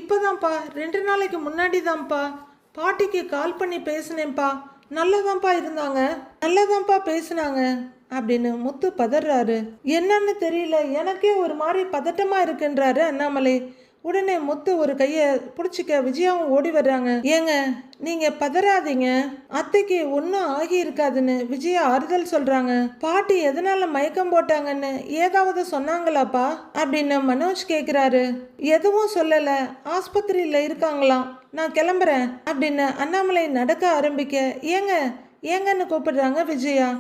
இப்போதான்ப்பா 2 நாளைக்கு முன்னாடி தான்ப்பா பாட்டிக்கு கால் பண்ணி பேசினேன்ப்பா, நல்லதான்ப்பா இருந்தாங்க, நல்லதான்ப்பா பேசினாங்க அப்படின்னு முத்து பதறாரு. என்னன்னு தெரியல, எனக்கே ஒரு மாதிரி பதட்டமா இருக்குன்றாரு அண்ணாமலை. உடனே முத்து ஒரு கையை பிடிச்சிக்க விஜயாவும் ஓடி வர்றாங்க. ஏங்க நீங்க பதறாதீங்க, அத்தைக்கு ஒன்றும் ஆகி இருக்காதுன்னு விஜயா ஆறுதல் சொல்றாங்க. பாட்டி எதனால மயக்கம் போட்டாங்கன்னு ஏதாவது சொன்னாங்களாப்பா அப்படின்னு மனோஜ் கேட்குறாரு. எதுவும் சொல்லல, ஆஸ்பத்திரியில இருக்காங்களாம், நான் கிளம்புறேன் அப்படின்னு அண்ணாமலை நடக்க ஆரம்பிக்க, ஏங்க ஏங்கன்னு கூப்பிடுறாங்க விஜயா.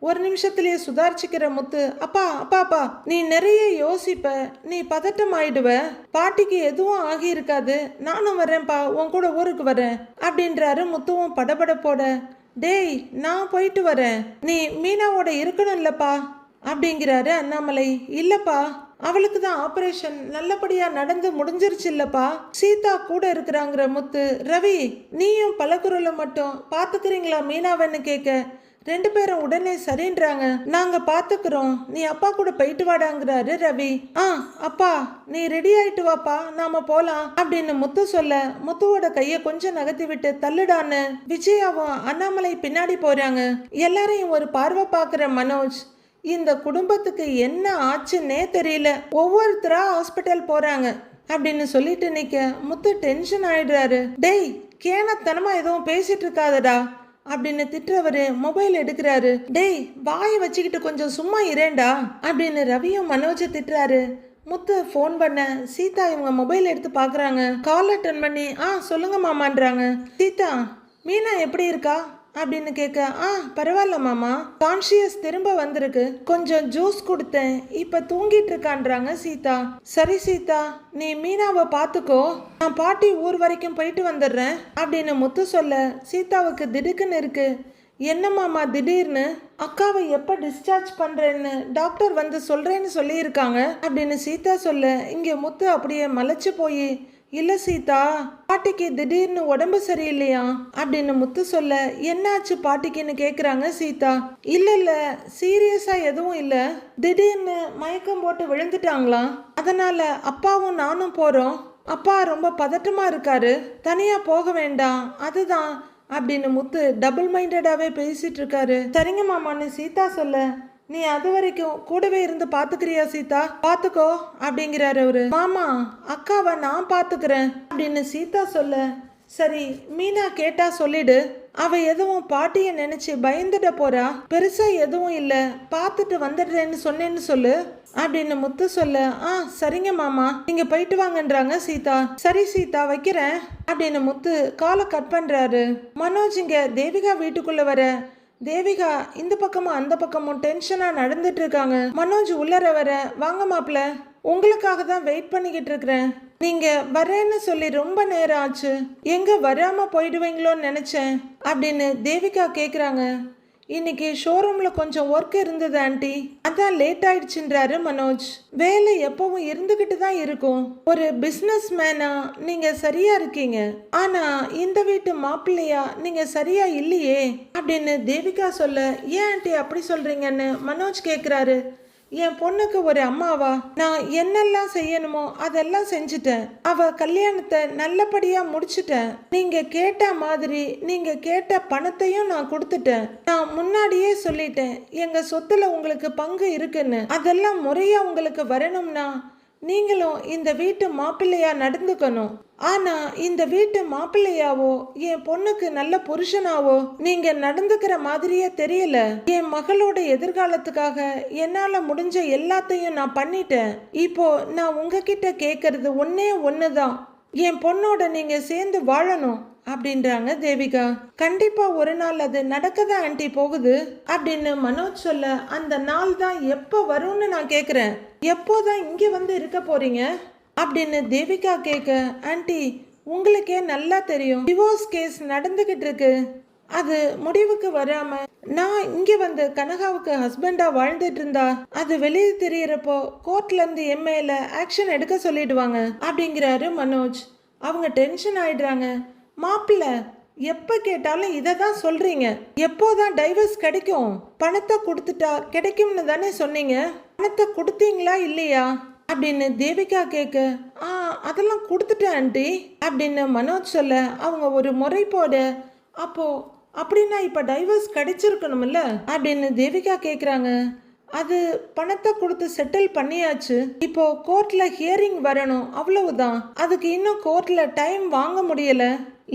ஒரு நிமிஷத்துலயே சுதாரிச்சுக்கிற முத்து, அப்பா அப்பா அப்பா நீ நிறைய யோசிப்ப, நீ பதட்டம் ஆயிடுவ, பாட்டிக்கு எதுவும் ஆகியிருக்காது, நானும் வரேன்ப்பா, உன் கூட ஊருக்கு வரேன் அப்படின்றாரு முத்துவும் படபடப்போட. டேய் நான் போயிட்டு வரேன், நீ மீனாவோட இருக்கணும் இல்லப்பா அப்படிங்கிறாரு அண்ணாமலை. இல்லப்பா அவளுக்கு தான் ஆபரேஷன் நல்லபடியா நடந்து முடிஞ்சிருச்சு இல்லப்பா, சீதா கூட இருக்கிறாங்கிற முத்து. ரவி நீயும் பலகுரலை மட்டும் பாத்துக்கிறீங்களா மீனாவன்னு கேட்க, 2 பேரும் உடனே சரின்றாங்க, நாங்க பாத்துக்கிறோம், நீ அப்பா கூட போயிட்டு வாடாங்கிறாரு ரவி. அப்பா நீ ரெடி ஆயிட்டு வாப்பா, நாம போலாம் அப்படின்னு முத்து சொல்ல, முத்துவோட கைய கொஞ்சம் நகர்த்தி விட்டு தள்ளுடான்னு விஜயாவும் அண்ணாமலை பின்னாடி போறாங்க. எல்லாரையும் ஒரு பார்வை பாக்குற மனோஜ், இந்த குடும்பத்துக்கு என்ன ஆச்சுன்னே தெரியல, ஒவ்வொருத்தரா ஹாஸ்பிட்டல் போறாங்க அப்படின்னு சொல்லிட்டு நிக்க முத்து டென்ஷன் ஆயிடுறாரு. டேய் கேனத்தனமா எதுவும் பேசிட்டு இருக்காதடா அப்படின்னு திட்டுறவரு மொபைல் எடுக்கிறாரு. டேய் வாயை வச்சுக்கிட்டு கொஞ்சம் சும்மா இரேண்டா அப்படின்னு ரவியும் மனோஜை திட்டுறாரு. முத்து ஃபோன் பண்ண சீதா இவங்க மொபைல் எடுத்து பார்க்குறாங்க. கால் அட்டன் பண்ணி சொல்லுங்க மாமான்றாங்க. சீதா மீனா எப்படி இருக்கா அப்படின்னு கேட்க, பரவாயில்ல மாமா, கான்ஷியஸ் திரும்ப வந்திருக்கு, கொஞ்சம் ஜூஸ் கொடுத்தேன், இப்ப தூங்கிட்டு இருக்கான்றாங்க சீதா. சரி சீதா நீ மீனாவை பார்த்துக்கோ, நான் பாட்டி ஊர் வரைக்கும் போயிட்டு வந்துடுறேன் அப்படின்னு முத்து சொல்ல, சீதாவுக்கு திடுக்குன்னு இருக்கு. என்ன மாமா திடீர்னு? அக்காவை எப்போ டிஸ்சார்ஜ் பண்ணுறேன்னு டாக்டர் வந்து சொல்கிறேன்னு சொல்லியிருக்காங்க அப்படின்னு சீதா சொல்ல, இங்கே முத்து அப்படியே மலைச்சு போய், இல்லை சீதா பாட்டிக்கு திடீர்னு உடம்பு சரியில்லையா அப்படின்னு முத்து சொல்ல, என்னாச்சு பாட்டிக்குன்னு கேட்குறாங்க சீதா. இல்லை சீரியஸாக எதுவும் இல்லை, திடீர்னு மயக்கம் போட்டு விழுந்துட்டாங்களாம், அதனால அப்பாவும் நானும் போகிறோம், அப்பா ரொம்ப பதட்டமாக இருக்காரு, தனியாக போக வேண்டாம் அதுதான் அப்படின்னு முத்து டபுள் மைண்டடாகவே பேசிட்டு இருக்காரு. சரிங்க மாமான்னு சீதா சொல்ல, நீ அது வரைக்கும் கூடவே இருந்து பாத்துக்கிறியா சீதா, பாத்துக்கோ அப்படிங்கிறாரு அவரு. மாமா அக்காவை நான் பாத்துக்கிறேன் அப்படின்னு சீதா சொல்ல, சரி மீனா கேட்டா சொல்லிடு, அவ எதுவும் பாட்டிய நினைச்சு பயந்துட போறா, பெருசா எதுவும் இல்ல, பார்த்துட்டு வந்துடுறேன்னு சொன்னேன்னு சொல்லு அப்படின்னு முத்து சொல்ல, சரிங்க மாமா நீங்க போயிட்டு வாங்கன்றாங்க சீதா. சரி சீதா வைக்கிறேன் அப்படின்னு முத்து காலை கட் பண்றாரு. மனோஜ் இங்க தேவிகா வீட்டுக்குள்ள வர, தேவிகா இந்த பக்கமும் அந்த பக்கமும் டென்ஷனா நடந்துட்டு இருக்காங்க. மனோஜ் உள்ளர வர, வாங்க மாப்பிள்ள உங்களுக்காக தான் வெயிட் பண்ணிக்கிட்டு இருக்கிறேன், நீங்க வரேன்னு சொல்லி ரொம்ப நேரம் ஆச்சு, எங்க வராம போயிடுவீங்களோன்னு நினைச்சேன் அப்படின்னு தேவிகா கேக்குறாங்க. இன்னைக்கு ஷோரூம்ல கொஞ்சம் ஒர்க் இருந்தது ஆண்டி, அதான் லேட் ஆயிடுச்சுன்றாரு மனோஜ். வேலை எப்பவும் இருந்துகிட்டு தான் இருக்கும். ஒரு பிசினஸ் மேனா நீங்க சரியா இருக்கீங்க, ஆனா இந்த வீட்டு மாப்பிள்ளையா நீங்க சரியா இல்லையே அப்படின்னு தேவிகா சொல்ல, ஏன் ஆண்டி அப்படி சொல்றீங்கன்னு மனோஜ் கேக்குறாரு. என் பொண்ணுக்கு ஒரு அம்மாவா நான் என்னெல்லாம் செய்யணுமோ அதெல்லாம் செஞ்சுட்டேன். அவ கல்யாணத்தை நல்லபடியா முடிச்சுட்டேன். நீங்க கேட்ட மாதிரி நீங்க கேட்ட பணத்தையும் நான் கொடுத்துட்டேன். நான் முன்னாடியே சொல்லிட்டேன் எங்க சொத்துல உங்களுக்கு பங்கு இருக்குன்னு. அதெல்லாம் முறையா உங்களுக்கு வரணும்னா நீங்களும் இந்த வீட்டு மாப்பிள்ளையா நடந்துக்கணும். ஆனா இந்த வீட்டு மாப்பிள்ளையாவோ என் பொண்ணுக்கு நல்ல புருஷனாவோ நீங்க நடந்துக்கிற மாதிரியே தெரியல. என் மகளோட எதிர்காலத்துக்காக என்னால முடிஞ்ச எல்லாத்தையும் நான் பண்ணிட்டேன். இப்போ நான் உங்ககிட்ட கேட்கறது ஒன்னே ஒண்ணுதான், என் பொண்ணோட நீங்க சேர்ந்து வாழணும் அப்படின்றாங்க தேவிகா. கண்டிப்பா ஒரு நாள் அது நடக்கதான் ஆண்டி போகுது அப்படின்னு மனோஜ் சொல்ல, அந்த நாள் தான் எப்போ வரும்னு நான் கேக்குறேன். எப்போதான் இங்க வந்து இருக்க போறீங்க அப்படின்னு தேவிகா கேட்க, ஆண்டி உங்களுக்கே நல்லா தெரியும் டிவோர்ஸ் கேஸ் நடந்துகிட்டு இருக்கு. அது முடிவுக்கு வராம நான் இங்க வந்து கனகாவுக்கு ஹஸ்பண்டா வாழ்ந்துட்டு இருந்தா அது வெளியே தெரியறப்போ கோர்ட்ல இருந்து எம்ஏல ஆக்ஷன் எடுக்க சொல்லிடுவாங்க அப்படிங்கிறாரு மனோஜ். அவங்க டென்ஷன் ஆயிடுறாங்க. மாப்பிள்ள எப்ப கேட்டாலும் இதை தான் சொல்றீங்க, எப்போதான் டைவர்ஸ் கிடைக்கும்? பணத்தை கொடுத்துட்டா கிடைக்கும்னு தானே சொன்னீங்க, பணத்தை கொடுத்தீங்களா இல்லையா அப்படின்னு தேவிகா கேட்க, அதெல்லாம் கொடுத்துட்டேன் ஆண்டி அப்படின்னு மனோஜ் சொல்ல, அவங்க ஒரு முறை போட, அப்போ அப்படின்னா இப்ப டைவர்ஸ் கிடைச்சிருக்கணும்ல அப்படின்னு தேவிகா கேக்குறாங்க. அது பணத்தை கொடுத்து செட்டில் பண்ணியாச்சு. இப்போ கோர்ட்ல ஹியரிங் வரணும், அவ்வளவுதான். அதுக்கு இன்னும் கோர்ட்ல டைம் வாங்க முடியல,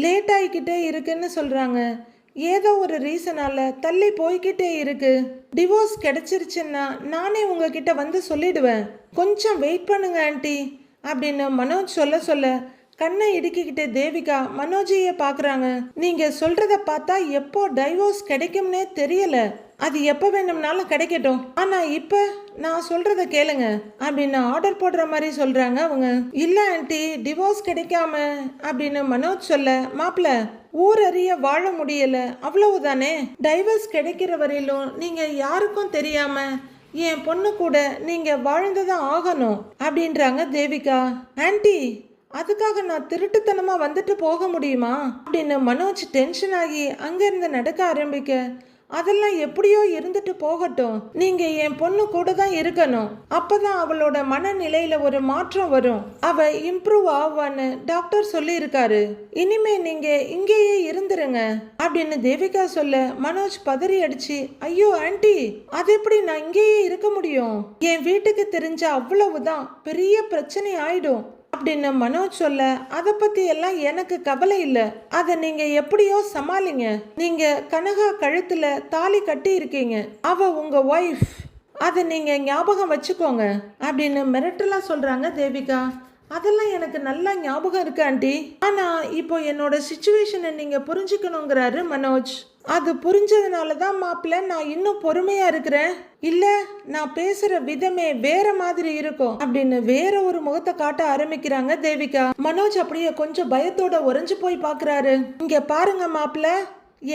லேட் ஆகிக்கிட்டே இருக்குன்னு சொல்றாங்க. ஏதோ ஒரு ரீசனால தள்ளி போய்கிட்டே இருக்கு. டிவோர்ஸ் கிடைச்சிருச்சுன்னா நானே உங்ககிட்ட வந்து சொல்லிடுவேன், கொஞ்சம் வெயிட் பண்ணுங்க ஆண்டி அப்படின்னு மனோஜ் சொல்ல கண்ணை இடுக்கிக்கிட்டு தேவிகா மனோஜையே பாக்குறாங்க. நீங்க சொல்றத பார்த்தா எப்போ டைவோர்ஸ் கிடைக்கும்னே தெரியல. அது எப்ப வேணும்னாலும் கிடைக்கட்டும், ஆனா இப்ப நான் சொல்றத கேளுங்க அப்படின்னு ஆர்டர் போடுற மாதிரி சொல்றாங்க அவங்க. இல்ல ஆண்டி டிவோர்ஸ் கிடைக்காம அப்படின்னு மனோஜ் சொல்ல, மாப்பிள்ள ஊரறிய வாழ முடியல அவ்வளவுதானே, டைவர்ஸ் கிடைக்கிற வரையிலும் நீங்க யாருக்கும் தெரியாம என் பொண்ணு கூட நீங்க வாழ்ந்துதான் ஆகணும் அப்படின்றாங்க தேவிகா. ஆண்டி அதுக்காக நான் திருட்டுத்தனமா வந்துட்டு போக முடியுமா அப்படின்னு மனோஜ் டென்ஷன் ஆகி அங்கிருந்து நடக்க ஆரம்பிக்க, அதெல்லாம் எப்படியோ இருந்துட்டு போகட்டும், நீங்க என் பொண்ணு கூட தான் இருக்கணும், அப்பதான் அவளோட மனநிலையில ஒரு மாற்றம் வரும், அவ இம்ப்ரூவ் ஆவான்னு டாக்டர் சொல்லி இருக்காரு, இனிமே நீங்க இங்கேயே இருந்துருங்க அப்படின்னு தேவிகா சொல்ல, மனோஜ் பதறி அடிச்சு, ஐயோ ஆண்டி அது எப்படி நான் இங்கேயே இருக்க முடியும், என் வீட்டுக்கு தெரிஞ்ச அவ்வளவுதான் பெரிய பிரச்சனை ஆயிடும் அப்படின்னு மனோஜ் சொல்ல, அதை பத்தி எல்லாம் எனக்கு கவலை இல்லை, அதை நீங்க எப்படியோ சமாளிங்க, நீங்க கனகா கழுத்துல தாலி கட்டி இருக்கீங்க, அவ உங்க ஒய்ஃப், அதை நீங்க ஞாபகம் வச்சுக்கோங்க அப்படின்னு மிரட்டலா சொல்றாங்க தேவிகா. அதெல்லாம் எனக்கு நல்லா ஞாபகம் இருக்கு ஆண்டி, ஆனா இப்போ என்னோட சிச்சுவேஷனை நீங்க புரிஞ்சுக்கணுங்கிறாரு மனோஜ். அது புரிஞ்சதுனால தான் மாப்பிள்ள நான் இன்னும் பொறுமையா இருக்கிறேன், இல்ல நான் பேசுற விதமே வேற மாதிரி இருக்கும் அப்படின்னு வேற ஒரு முகத்தை காட்ட ஆரம்பிக்கிறாங்க தேவிகா. மனோஜ் அப்படியே கொஞ்சம் பயத்தோட உறைஞ்சு போய் பாக்குறாரு. இங்க பாருங்க மாப்பிள்ள,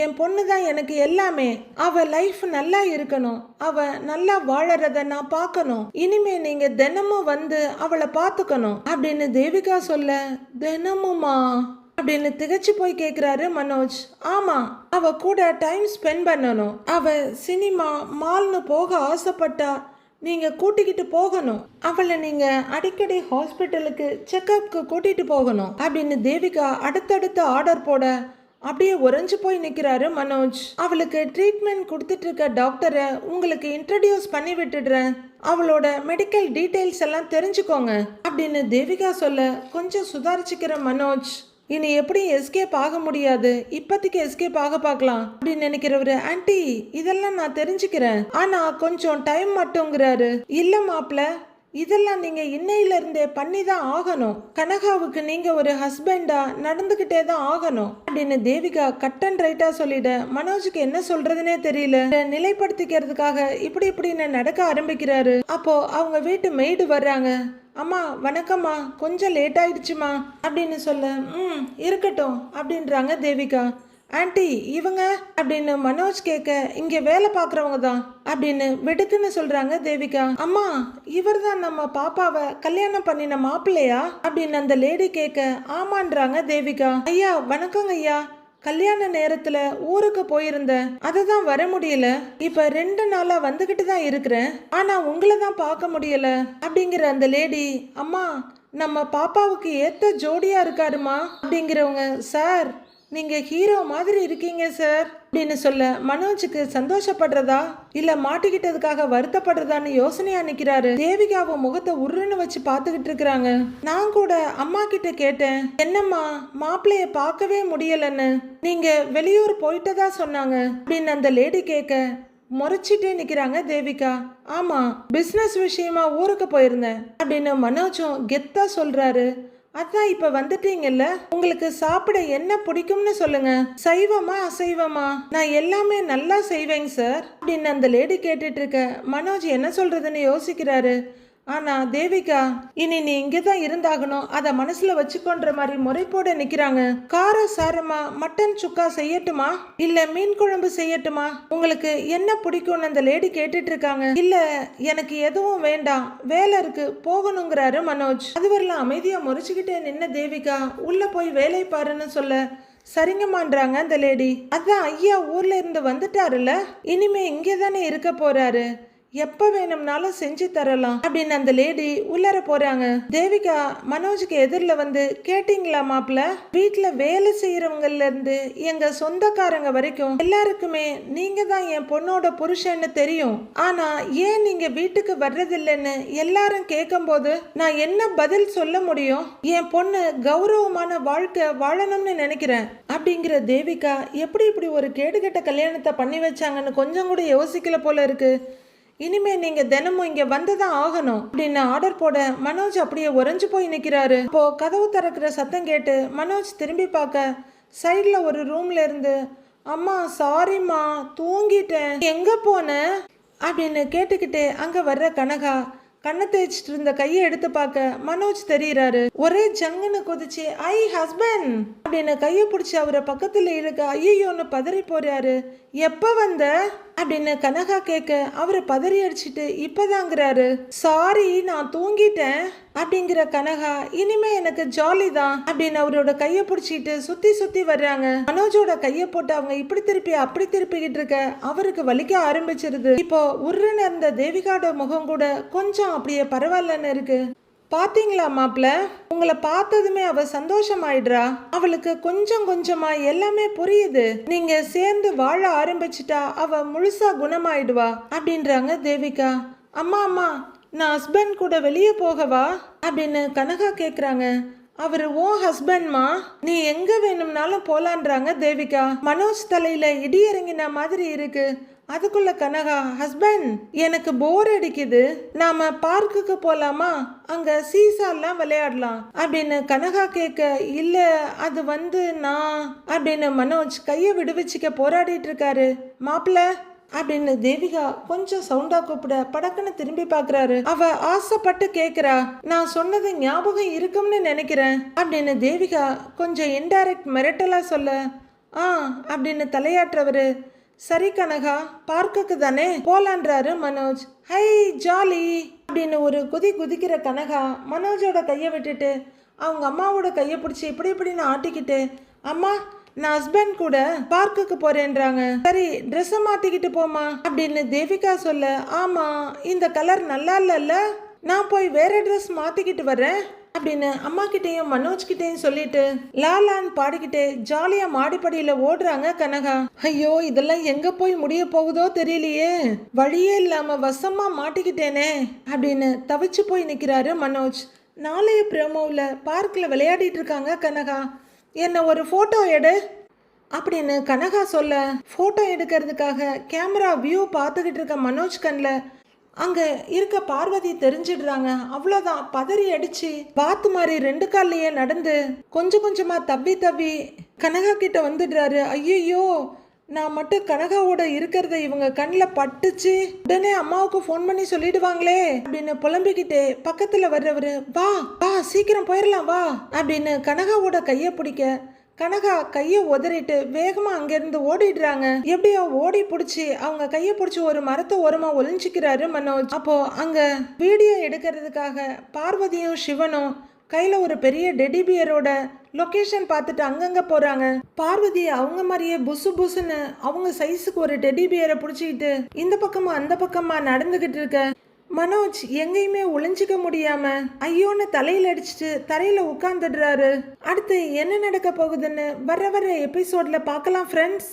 என் பொண்ணு தான் எனக்கு எல்லாமே, அவ லைஃப் நல்லா இருக்கணும், அவ நல்லா வாழறத நான் பார்க்கணும், இனிமே நீங்க தினமும் வந்து அவளை பார்த்துக்கணும் அப்படின்னு தேவிகா சொல்ல, தினமுமா அப்படின்னு திகச்சு போய் கேக்குறாரு மனோஜ். ஆமா, அவ கூட டைம் ஸ்பெண்ட் பண்ணணும், அவ சினிமா மால்னு போக ஆசைப்பட்டா நீங்க கூட்டிக்கிட்டு போகணும், அவளை நீங்க அடிக்கடி ஹாஸ்பிட்டலுக்கு செக்அப்க்கு கூட்டிட்டு போகணும் அப்படின்னு தேவிகா அடுத்தடுத்த ஆர்டர் போட அப்படியே உறைஞ்சு போய் நிக்கிறாரு மனோஜ். அவளுக்கு ட்ரீட்மெண்ட் கொடுத்துட்டு இருக்க டாக்டரை உங்களுக்கு இன்ட்ரடியூஸ் பண்ணி விட்டுடுறேன், அவளோட மெடிக்கல் டீடைல்ஸ் எல்லாம் தெரிஞ்சுக்கோங்க அப்படின்னு தேவிகா சொல்ல கொஞ்சம் சுதாரிச்சுக்கிற மனோஜ், இனி எப்படி எஸ்கேப் ஆக முடியாது, இப்போதைக்கு எஸ்கேப் ஆக பார்க்கலாம் அப்படின்னு நினைக்கிறவரு, ஆண்டி இதெல்லாம் நான் தெரிஞ்சுக்கிறேன், ஆனா கொஞ்சம் டைம் மட்டுங்கிறாரு. இல்ல மாப்பிள்ள, இதெல்லாம் நீங்க இன்னையில இருந்தே பண்ணி தான் ஆகணும், கனகாவுக்கு நீங்க ஒரு ஹஸ்பண்டா நடந்துகிட்டே தான் ஆகணும் அப்படின்னு தேவிகா கட் அண்ட் ரைட்டா சொல்லிட, மனோஜுக்கு என்ன சொல்றதுனே தெரியல. நிலைப்படுத்திக்கிறதுக்காக இப்படின்னு நடக்க ஆரம்பிக்கிறாரு. அப்போ அவங்க வீட்டு மெய்டு வர்றாங்க. அம்மா வணக்கம்மா, கொஞ்சம் லேட் ஆயிடுச்சுமா அப்படின்னு சொல்ல, இருக்கட்டும் அப்படின்றாங்க தேவிகா. ஆன்ட்டி இவங்க அப்படின்னு மனோஜ் கேட்க, இங்க வேலை பார்க்குறவங்க தான் அப்படின்னு வெடுக்குன்னு சொல்றாங்க தேவிகா. அம்மா இவர் தான் நம்ம பாப்பாவை கல்யாணம் பண்ணின மாப்பிள்ளையா அப்படின்னு அந்த லேடி கேட்க, ஆமான்றாங்க தேவிகா. ஐயா வணக்கங்க ஐயா, கல்யாண நேரத்துல ஊருக்கு போயிருந்தேன், அததான் வர முடியல. இப்ப 2 நாளா வந்துகிட்டு தான் இருக்கிறேன், ஆனா உங்களை தான் பார்க்க முடியல அப்படிங்கிற அந்த லேடி, அம்மா நம்ம பாப்பாவுக்கு ஏத்த ஜோடியா இருக்காருமா அப்படிங்கிறவங்க, சார் நீங்க ஹீரோ மாதிரி இருக்கீங்க சார் அப்படின்னு சொல்ல, மனோஜுக்கு சந்தோஷப்படுறதா இல்ல மாட்டிக்கிட்டதுக்காக வருத்தப்படுறதான்னு யோசனையா நிக்கிறாரு. தேவிகாவும் முகத்தை உருன்னு வச்சு பார்த்துக்கிட்டு இருக்கிறாங்க. நான் கூட அம்மா கிட்ட கேட்டேன், என்னம்மா மாப்பிள்ளைய பார்க்கவே முடியலன்னு, நீங்க வெளியூர் போயிட்டதா சொன்னாங்க அப்படின்னு அந்த லேடி கேட்க, முறைச்சிட்டே நிக்கிறாங்க தேவிகா. ஆமா பிசினஸ் விஷயமா ஊருக்கு போயிருந்தேன் அப்படின்னு மனோஜும் கெத்தா சொல்றாரு. அதான் இப்ப வந்துட்டீங்கல்ல, உங்களுக்கு சாப்பிட என்ன பிடிக்கும்னு சொல்லுங்க, சைவமா அசைவமா, நான் எல்லாமே நல்லா செய்வேங்க சார் அப்படின்னு அந்த லேடி கேட்டுட்டு இருக்க, மனோஜ் என்ன சொல்றதுன்னு யோசிக்கிறாரு. ஆனா தேவிகா இனி நீ இங்கதான் இருந்தாகணும், அத மனசுல வச்சுக்கோன்ற மாதிரி முறைப்போட நிக்கிறாங்க. கார சாரமா மட்டன் சுக்கா செய்யட்டுமா இல்ல மீன் குழம்பு செய்யட்டுமா, உங்களுக்கு என்ன பிடிக்கும்னு அந்த லேடி கேட்டுட்டு இருக்காங்க. இல்ல எனக்கு எதுவும் வேண்டாம், வேலை இருக்கு போகணுங்கிறாரு மனோஜ். அதுவரையிலும் அமைதியா முறைச்சுக்கிட்டே நின்ன தேவிகா உள்ள போய் வேலை பாருன்னு சொல்ல, சரிங்கம்மான்றாங்க அந்த லேடி. அதான் ஐயா ஊர்ல இருந்து வந்துட்டாருல, இனிமே இங்கே தானே இருக்க போறாரு, எப்ப வேணும்னாலும் செஞ்சு தரலாம் அப்படின்னு அந்த லேடி உள்ளர போறாங்க. தேவிகா மனோஜுக்கு எதிரில் வந்து, கேட்டீங்களா மாப்பிள்ள, வீட்டுல வேலை செய்யறவங்கல இருந்து எங்க சொந்தக்காரங்க வரைக்கும் எல்லாருக்குமே நீங்க தான் என் பொண்ணோட புருஷன்னு தெரியும், ஆனா ஏன் நீங்க வீட்டுக்கு வர்றதில்லைன்னு எல்லாரும் கேட்கும் போது நான் என்ன பதில் சொல்ல முடியும், என் பொண்ணு கௌரவமான வாழ்க்கை வாழணும்னு நினைக்கிறேன் அப்படிங்கிற தேவிகா எப்படி இப்படி ஒரு கேடுகட்ட கல்யாணத்தை பண்ணி வச்சாங்கன்னு கொஞ்சம் கூட யோசிக்கல போல இருக்கு. இனிமே நீங்க தினமும் இங்க வந்துதான் ஆகணும் அப்படின்னு ஆர்டர் போட மனோஜ் அப்படியே உறைஞ்சு போய் நிக்கிறாரு. இப்போ கதவு திறக்கிற சத்தம் கேட்டு மனோஜ் திரும்பி பார்க்க, சைட்ல ஒரு ரூம்ல இருந்து, அம்மா சாரிம்மா தூங்கிட்டேன், எங்க போன அப்படின்னு கேட்டுக்கிட்டு அங்க வர்ற கனகா கண்ணை தேய்ச்சிட்டு இருந்த கையை எடுத்து பார்க்க மனோஜ் தெரியறாரு. ஒரே ஜங்குன்னு கொதிச்சு, ஐ ஹஸ்பண்ட் அப்படின்னு கையை பிடிச்சி அவரை பக்கத்துல இழுக்க, ஐயோன்னு பதறி போறாரு. எப்ப வந்த அப்படின்னு கனகா கேட்க, அவரை பதறி அடிச்சுட்டு இப்பதாங்கிறாரு. சாரி நான் தூங்கிட்டேன் அப்படிங்கிற கனகா, இனிமே எனக்கு ஜாலி தான் அப்படின்னு அவரோட கையை பிடிச்சிட்டு சுத்தி சுத்தி வர்றாங்க. மனோஜோட கையை போட்டு அவங்க இப்படி திருப்பி அப்படி திருப்பிக்கிட்டு இருக்க அவருக்கு வலிக்க ஆரம்பிச்சிருது. இப்போ உருன்னு இருந்த தேவிகாவோட முகம் கூட கொஞ்சம் அப்படியே பரவாயில்லன்னு இருக்கு. பாத்தீங்களா மாப்பிள்ள, உங்களை பார்த்ததுமே அவ சந்தோஷமாயிடுறா, அவளுக்கு கொஞ்சம் கொஞ்சமா எல்லாமே புரியுது, நீங்க சேர்ந்து வாழ ஆரம்பிச்சிட்டா அவ முழுசா குணமாயிடுவா அப்படின்றாங்க தேவிகா. அம்மா அம்மா நான் ஹஸ்பண்ட் கூட வெளியே போகவா அப்படின்னு கனகா கேக்குறாங்க. அவரு ஓ ஹஸ்பண்ட்மா, நீ எங்க வேணும்னாலும் போலான்றாங்க தேவிகா. மனோஜ் தலையில இடி இறங்கின மாதிரி இருக்கு. அதுக்குள்ள கனகா, ஹஸ்பண்ட் எனக்கு போர் அடிக்குது, நாம பார்க்குக்கு போலாமா, அங்க சீசாலாம் விளையாடலாம் அப்படின்னு கனகா கேட்க, இல்ல அது வந்து நான் அப்படின்னு மனோஜ் கையை விடுவிச்சுக்க போராடிட்டு இருக்காரு. மாப்பிள்ள அப்படின்னு தேவிகா கொஞ்சம் சவுண்டா கூப்பிட படக்குன்னு திரும்பி பாக்குறாரு. அவ ஆசைப்பட்டு கேக்குறா, நான் சொன்னது ஞாபகம் இருக்கும்னு நினைக்கிறேன் அப்படின்னு தேவிகா கொஞ்சம் இன்டைரக்ட் மிரட்டலா சொல்ல, அப்படின்னு தலையாற்றவரு, சரி கனகா பார்க்குக்கு தானே போலான்றாரு மனோஜ். ஹை ஜாலி அப்படின்னு ஒரு குதிக்கிற கனகா மனோஜோட கையை விட்டுட்டு அவங்க அம்மாவோட கையை பிடிச்சி இப்படி இப்படின்னு ஆட்டிக்கிட்டு, அம்மா நான் ஹஸ்பண்ட் கூட பார்க்குக்கு போறேன்றாங்க, சரி ட்ரெஸ்ஸை மாத்திக்கிட்டு போமா அப்படின்னு தேவிகா சொல்ல, ஆமா இந்த கலர் நல்லா இல்லைல்ல, நான் போய் வேற ட்ரெஸ் மாத்திக்கிட்டு வர்றேன் அப்படின்னு அம்மா கிட்டையும் மனோஜ் கிட்டையும் சொல்லிட்டு லாலான்னு பாடிக்கிட்டே ஜாலியா மாடிப்படியில ஓடுறாங்க கனகா. ஐயோ இதெல்லாம் எங்க போய் முடிய போகுதோ தெரியலையே, வழியே இல்லாம வசமா மாட்டிக்கிட்டேனே அப்படின்னு தவிச்சு போய் நிக்கிறாரு மனோஜ். நாளைய ப்ரோமோவில் பார்க்கில் விளையாடிட்டு இருக்காங்க கனகா. என்ன ஒரு ஃபோட்டோ எடு அப்படின்னு கனகா சொல்ல, ஃபோட்டோ எடுக்கிறதுக்காக கேமரா வியூ பார்த்துக்கிட்டு இருக்க மனோஜ் கண்ணில் அங்கே இருக்க பார்வதி தெரிஞ்சிடுறாங்க. அவ்வளோதான், பதறி அடிச்சு பாத்து மாதிரி 2 கால்லையே நடந்து கொஞ்சம் கொஞ்சமாக தவ்வி கனகா கிட்ட வந்துடுறாரு. ஐயோ நான் மட்டும் கனகாவோட இருக்கிறத இவங்க கண்ணில் பட்டுச்சு, உடனே அம்மாவுக்கு ஃபோன் பண்ணி சொல்லிடுவாங்களே அப்படின்னு புலம்பிக்கிட்டே பக்கத்தில் வர்றவரு, வா வா சீக்கிரம் போயிடலாம் வா அப்படின்னு கனகாவோட கையை பிடிக்க கனகா கையை உதறிட்டு வேகமா அங்கிருந்து ஓடிடுறாங்க. எப்படியோ ஓடி பிடிச்சி அவங்க கையை பிடிச்சி ஒரு மரத்தை ஓரமா ஒளிஞ்சிக்கிறாரு மனோஜ். அப்போ அங்க வீடியோ எடுக்கிறதுக்காக பார்வதியும் சிவனும் கையில ஒரு பெரிய டெடி பியரோட லொகேஷன் பார்த்துட்டு அங்கங்க போறாங்க. பார்வதி அவங்க மாதிரியே புசு புசுன்னு அவங்க சைஸுக்கு ஒரு டெடி பியரை பிடிச்சிக்கிட்டு இந்த பக்கமா அந்த பக்கமா நடந்துகிட்டு இருக்க மனோஜ் எங்கேயுமே ஒளிஞ்சிக்க முடியாம ஐயோன்னு தலையில அடிச்சுட்டு தரையில உட்கார்ந்துடுறாரு. அடுத்து என்ன நடக்க போகுதுன்னு வர எபிசோட்ல பார்க்கலாம் ஃப்ரெண்ட்ஸ்.